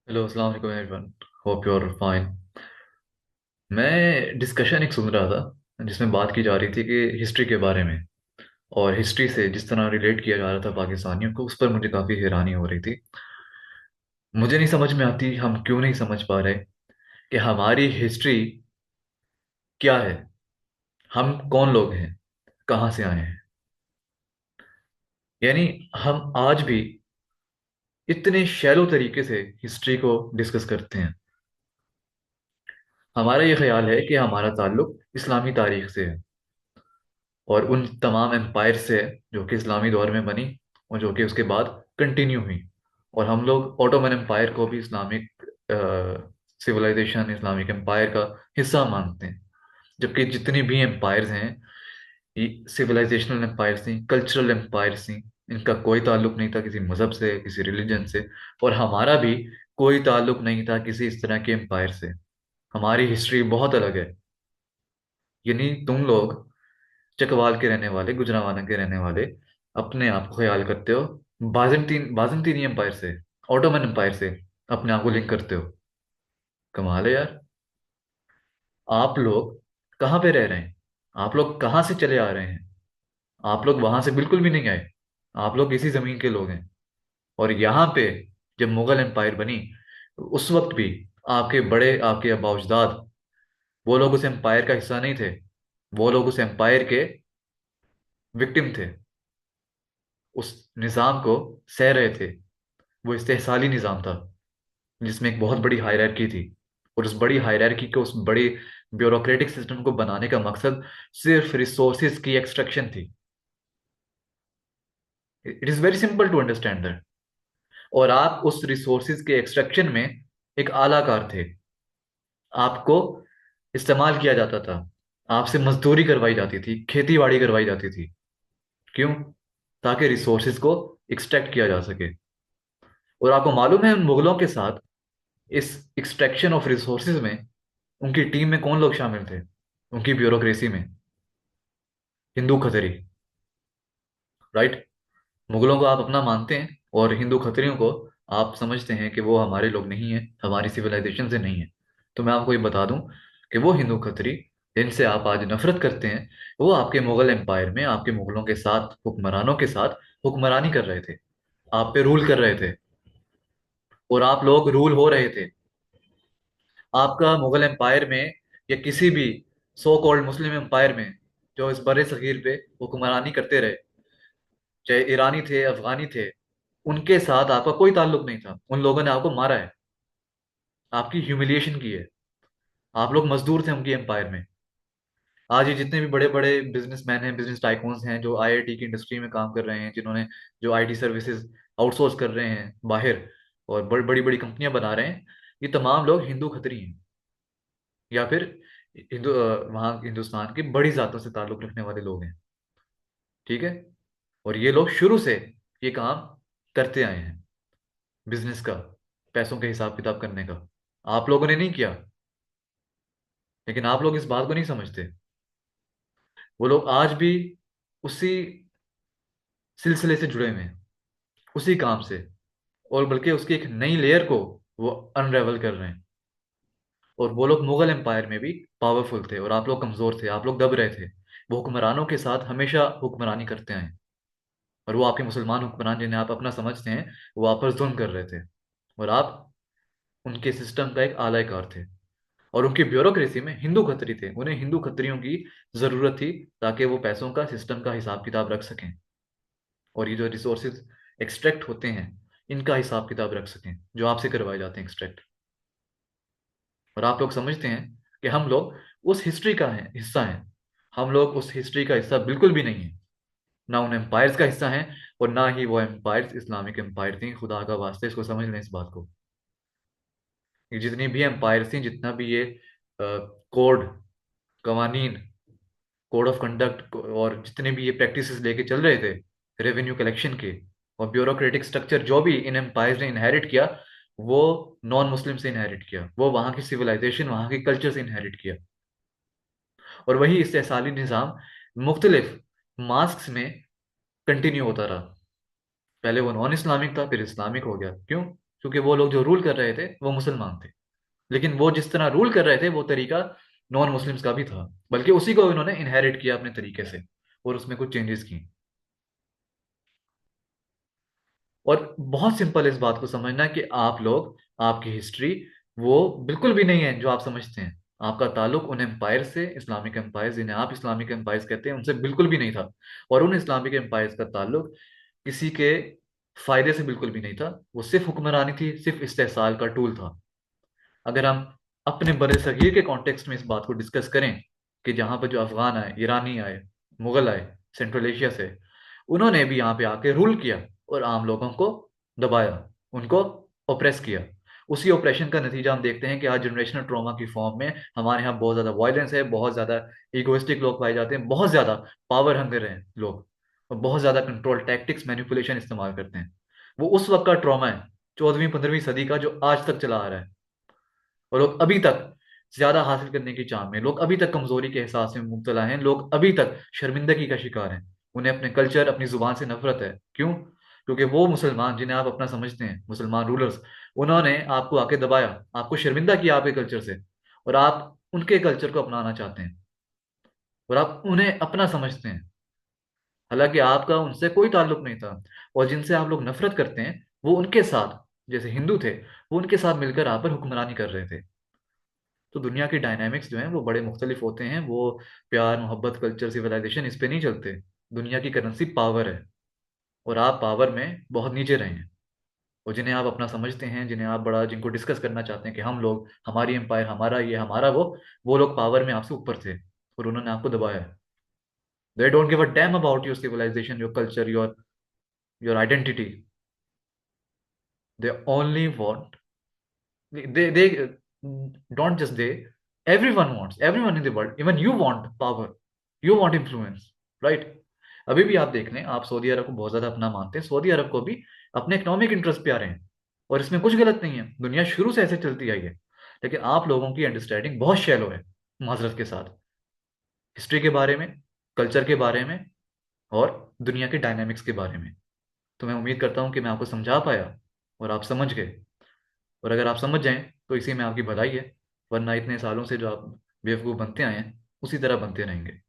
Hello अस्सलाम वालेकुम everyone. Hope you are fine. मैं डिस्कशन एक सुन रहा था जिसमें बात की जा रही थी कि हिस्ट्री के बारे में, और हिस्ट्री से जिस तरह रिलेट किया जा रहा था पाकिस्तानियों को, उस पर मुझे काफ़ी हैरानी हो रही थी। मुझे नहीं समझ में आती हम क्यों नहीं समझ पा रहे कि हमारी हिस्ट्री क्या है, हम कौन लोग हैं, कहाँ से आए हैं। यानी हम आज भी इतने शैलो तरीके से हिस्ट्री को डिस्कस करते हैं। हमारा ये ख्याल है कि हमारा ताल्लुक इस्लामी तारीख से है और उन तमाम एम्पायर से जो कि इस्लामी दौर में बनी और जो कि उसके बाद कंटिन्यू हुई। और हम लोग ऑटोमन एम्पायर को भी इस्लामिक सिविलाइजेशन, इस्लामिक एम्पायर का हिस्सा मानते हैं। जबकि जितनी भी एम्पायर्स हैं, ये सिविलाइजेशनल एम्पायर्स थी, कल्चरल एम्पायर्स थी। इनका कोई ताल्लुक नहीं था किसी मजहब से, किसी रिलीजन से। और हमारा भी कोई ताल्लुक नहीं था किसी इस तरह के एम्पायर से। हमारी हिस्ट्री बहुत अलग है। यानी तुम लोग चकवाल के रहने वाले, गुजरांवाला के रहने वाले, अपने आप को ख्याल करते हो बाजेंटीन बाजेंटीनी एम्पायर से, ऑटोमन एम्पायर से अपने आप को लिंक करते हो। कमाल है यार। आप लोग कहाँ पे रह रहे हैं? आप लोग कहाँ से चले आ रहे हैं? आप लोग वहां से बिल्कुल भी नहीं आए। आप लोग इसी जमीन के लोग हैं। और यहाँ पे जब मुगल एम्पायर बनी, उस वक्त भी आपके बड़े, आपके आबा अजदाद, वो लोग उस एम्पायर का हिस्सा नहीं थे। वो लोग उस एम्पायर के विक्टिम थे, उस निज़ाम को सह रहे थे। वो इस्तेहसाली निज़ाम था जिसमें एक बहुत बड़ी हायरार्की थी। और उस बड़ी हायरार्की को, उस बड़ी ब्यूरोक्रेटिक सिस्टम को बनाने का मकसद सिर्फ रिसोर्सेज की एक्सट्रैक्शन थी। It is very simple to understand that. और आप उस रिसोर्सेज के एक्सट्रैक्शन में एक आलाकार थे। आपको इस्तेमाल किया जाता था, आपसे मजदूरी करवाई जाती थी, खेती बाड़ी करवाई जाती थी। क्यों? ताकि रिसोर्सेज को एक्सट्रैक्ट किया जा सके। और आपको मालूम है उन मुगलों के साथ इस एक्सट्रैक्शन ऑफ रिसोर्सेज में उनकी टीम में कौन लोग शामिल थे, उनकी ब्यूरोक्रेसी में? हिंदू खतरी। राइट। मुगलों को आप अपना मानते हैं और हिंदू खतरियों को आप समझते हैं कि वो हमारे लोग नहीं हैं, हमारी सिविलाइजेशन से नहीं है। तो मैं आपको ये बता दूं कि वो हिंदू खतरी जिनसे आप आज नफरत करते हैं, वो आपके मुगल एम्पायर में आपके मुगलों के साथ, हुक्मरानों के साथ हुक्मरानी कर रहे थे, आप पे रूल कर रहे थे। और आप लोग रूल हो रहे थे। आपका मुगल एम्पायर में या किसी भी सो कॉल्ड मुस्लिम एम्पायर में जो इस बड़े सगीर पे हुक्मरानी करते रहे, चाहे ईरानी थे, अफगानी थे, उनके साथ आपका कोई ताल्लुक नहीं था। उन लोगों ने आपको मारा है, आपकी ह्यूमिलिएशन की है। आप लोग मजदूर थे उनकी एम्पायर में। आज ये जितने भी बड़े बड़े बिजनेसमैन हैं, बिजनेस टाइकून्स हैं, जो आईआईटी की इंडस्ट्री में काम कर रहे हैं, जिन्होंने जो आईटी सर्विसेज आउटसोर्स कर रहे हैं बाहर और बड़ी बड़ी कंपनियां बना रहे हैं, ये तमाम लोग हिंदू खतरी हैं, या फिर वहाँ हिंदुस्तान की बड़ी जातों से ताल्लुक रखने वाले लोग हैं। ठीक है। और ये लोग शुरू से ये काम करते आए हैं, बिजनेस का, पैसों के हिसाब किताब करने का। आप लोगों ने नहीं किया, लेकिन आप लोग इस बात को नहीं समझते। वो लोग आज भी उसी सिलसिले से जुड़े हुए हैं, उसी काम से। और बल्कि उसकी एक नई लेयर को वो अनरेवल कर रहे हैं। और वो लोग मुगल एम्पायर में भी पावरफुल थे और आप लोग कमजोर थे, आप लोग दब रहे थे। वो हुक्मरानों के साथ हमेशा हुक्मरानी करते आए। और वो आपके मुसलमान हुक्मरान जिन्हें आप अपना समझते हैं, वो आप पर जुल्म कर रहे थे। और आप उनके सिस्टम का एक आलाकार थे। और उनकी ब्यूरोक्रेसी में हिंदू खत्री थे, उन्हें हिंदू खत्रियों की जरूरत थी ताकि वो पैसों का, सिस्टम का हिसाब किताब रख सकें। और ये जो रिसोर्सेज एक्सट्रैक्ट होते हैं, इनका हिसाब किताब रख सकें, जो आपसे करवाए जाते हैं एक्सट्रैक्ट। और आप लोग समझते हैं कि हम लोग उस हिस्ट्री का है हिस्सा हैं। हम लोग उस हिस्ट्री का हिस्सा बिल्कुल भी नहीं है। ना उन एम्पायर्स का हिस्सा है, और ना ही वो एम्पायर्स इस्लामिक एम्पायर थी। खुदा का वास्ते इसको समझ लें, इस बात को। ये जितनी भी एम्पायर्स थी, जितना भी ये कोड, कवानीन, कोड ऑफ कंडक्ट और जितने भी ये प्रैक्टिसेस लेके चल रहे थे रेवेन्यू कलेक्शन के, और ब्यूरोक्रेटिक स्ट्रक्चर जो भी इन एम्पायर्स ने इनहेरिट किया, वो नॉन मुस्लिम से इनहेरिट किया, वो वहाँ की सिविलाइजेशन, वहाँ की कल्चर से इनहेरिट किया। और वही इस्तेसाली निज़ाम मुख्तलिफ मास्क में कंटिन्यू होता रहा। पहले वो नॉन इस्लामिक था, फिर इस्लामिक हो गया। क्यों? क्योंकि वो लोग जो रूल कर रहे थे वो मुसलमान थे, लेकिन वो जिस तरह रूल कर रहे थे वो तरीका नॉन मुस्लिम्स का भी था, बल्कि उसी को इन्होंने इनहेरिट किया अपने तरीके से और उसमें कुछ चेंजेस की। और बहुत सिंपल इस बात को समझना कि आप लोग, आपकी हिस्ट्री वो बिल्कुल भी नहीं है जो आप समझते हैं। आपका ताल्लुक उन एम्पायर से, इस्लामिक एम्पायर्स जिन्हें आप इस्लामिक एम्पायर्स कहते हैं, उनसे बिल्कुल भी नहीं था। और उन इस्लामिक एम्पायर्स का ताल्लुक किसी के फायदे से बिल्कुल भी नहीं था। वो सिर्फ हुक्मरानी थी, सिर्फ इस्तेहसाल का टूल था। अगर हम अपने बड़े सगीर के कॉन्टेक्स्ट में इस बात को डिस्कस करें कि जहां पर जो अफगान आए, ईरानी आए, मुगल आए सेंट्रल एशिया से, उन्होंने भी यहाँ पे आके रूल किया और आम लोगों को दबाया, उनको ओप्रेस किया। उसी ऑपरेशन का नतीजा हम देखते हैं कि आज जनरेशनल ट्रॉमा की फॉर्म में हमारे यहाँ बहुत ज्यादा वायलेंस है, बहुत ज्यादा इगोइस्टिक लोग पाए जाते हैं, बहुत ज्यादा पावर हंगर हैं लोग, और बहुत ज्यादा कंट्रोल टैक्टिक्स मैनिपुलेशन इस्तेमाल करते हैं। वो उस वक्त का ट्रॉमा है, 14वीं 15वीं सदी का, जो आज तक चला आ रहा है। और लोग अभी तक ज्यादा हासिल करने की चाह में, लोग अभी तक कमजोरी के एहसास में मुब्तला हैं, लोग अभी तक शर्मिंदगी का शिकार हैं। उन्हें अपने कल्चर, अपनी जुबान से नफरत है। क्यों? क्योंकि वो मुसलमान जिन्हें आप अपना समझते हैं, मुसलमान रूलर्स, उन्होंने आपको आके दबाया, आपको शर्मिंदा किया आपके कल्चर से, और आप उनके कल्चर को अपनाना चाहते हैं और आप उन्हें अपना समझते हैं, हालांकि आपका उनसे कोई ताल्लुक नहीं था। और जिनसे आप लोग नफरत करते हैं वो उनके साथ, जैसे हिंदू थे, वो उनके साथ मिलकर आप पर हुक्मरानी कर रहे थे। तो दुनिया के डायनामिक्स जो हैं वो बड़े मुख्तलिफ होते हैं। वो प्यार, मोहब्बत, कल्चर, सिविलाइजेशन इस पे नहीं चलते। दुनिया की करेंसी पावर है, और आप पावर में बहुत नीचे रहे हैं। और जिन्हें आप अपना समझते हैं, जिन्हें आप बड़ा, जिनको डिस्कस करना चाहते हैं कि हम लोग, हमारी एम्पायर, हमारा ये, हमारा वो लोग पावर में आपसे ऊपर थे और उन्होंने आपको दबाया। They don't give a damn about your civilisation, your culture, your identity. They only want, they don't just they, everyone in the world, even you want power, you want influence, right? अभी भी आप देख लें, आप Saudi अरब को बहुत ज्यादा अपना मानते हैं, सऊदी अरब को भी अपने इकोनॉमिक इंटरेस्ट पे आ रहे हैं, और इसमें कुछ गलत नहीं है, दुनिया शुरू से ऐसे चलती आई है। लेकिन आप लोगों की अंडरस्टैंडिंग बहुत शैलो है, माजरत के साथ, हिस्ट्री के बारे में, कल्चर के बारे में, और दुनिया के डायनामिक्स के बारे में। तो मैं उम्मीद करता हूँ कि मैं आपको समझा पाया और आप समझ गए। और अगर आप समझ जाएं तो इसी में आपकी भलाई है, वरना इतने सालों से जो आप बेवकूफ़ बनते आए हैं उसी तरह बनते रहेंगे।